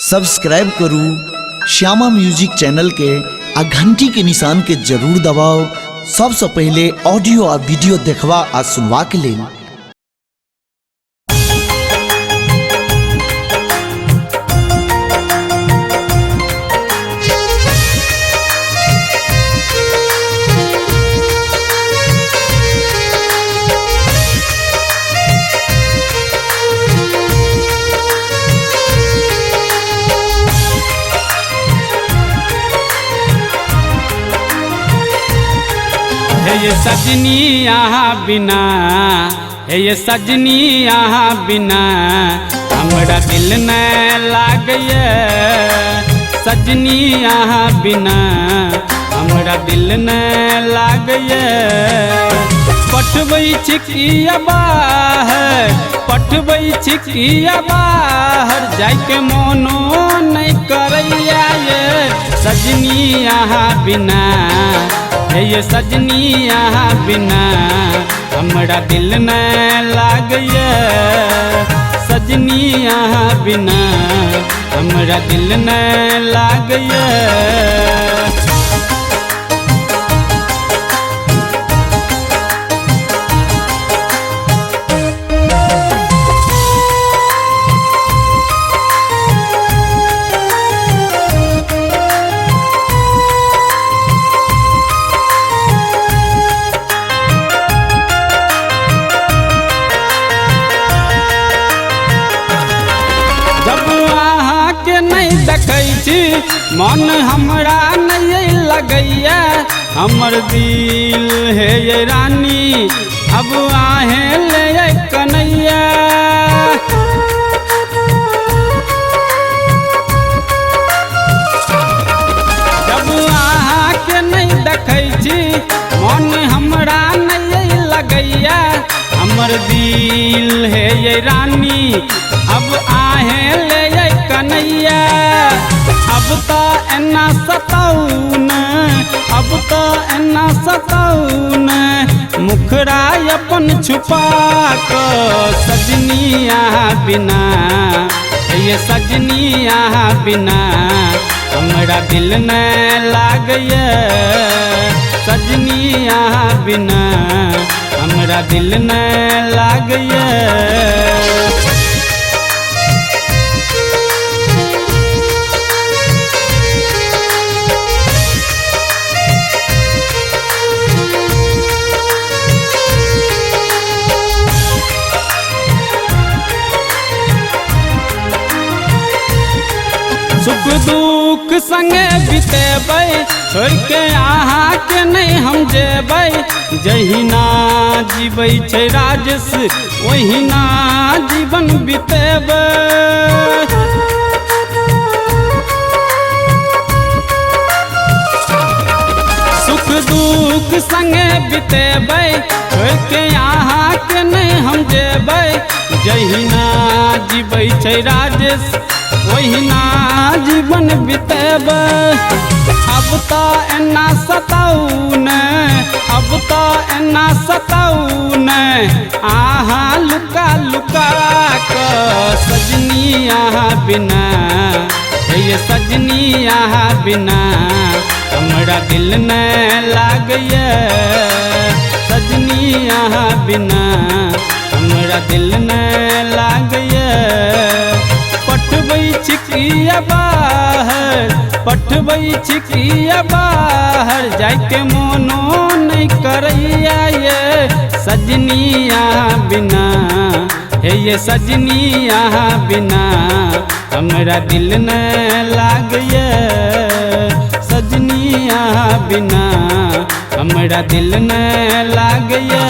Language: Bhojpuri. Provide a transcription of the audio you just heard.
सब्सक्राइब करू श्यामा म्यूजिक चैनल के आ घंटी के निशान के जरूर दबाओ सबसे पहले ऑडियो आ वीडियो देखवा आ सुनवा के लिए। ये सजनी यहाँ बिना ये सजनी यहाँ बिना हमरा दिल न लागए। सजनी यहाँ बिना हमरा दिल न लागए। पठबै छिकिया बाहर पठबै छिकिया बाहर जाके मोनो नहीं करैया ये सजनी यहाँ बिना ये सजनी यहाँ बिना हमरा दिल न लागए। सजनी यहाँ बिना हमरा दिल न लागए। मन हमरा नहीं लगैया हमर दिल है ये रानी अब आहे ले कन्हैया। जब अहाँ के नहीं देखै छी मन हमरा नहीं लगैया हमर दिल है ये रानी अब आहे ले कन्हैया। अब तो एना सताउन अब तो एना सताउन मुखरा अपन छुपा को सजनी यहाँ बिना ये सजनी यहाँ बिना हमरा दिल न लागए। सजनी यहाँ बिना हमरा दिल न लागए। सुख दुख संगे बितेबै छोड़ के अहाँ के नहीं हम जेबै। जहिना जीबै छै राजस ओहिना जीवन बितेबै। सुख दुख संगे बितेबै छोड़ के अहाँ के नहीं हम जेबै। जहिना जीबै छै राजस ओहिना जीवन बितेबै। अब तो एना सताउन अब तो एना सताउन अहाँ लुका लुका को सजनी यहाँ बिना ये सजनी यहाँ बिना हमरा दिल न लागए। सजनी यहाँ बिना हमरा दिल न लागए। पठबै छिकिया बाहर पठबै छिकिया बाहर जाके मोनो नहीं करैया ये सजनी यहाँ बिना ये सजनी यहाँ बिना हमरा दिल न लागए। सजनी यहाँ बिना हमरा दिल न लागए।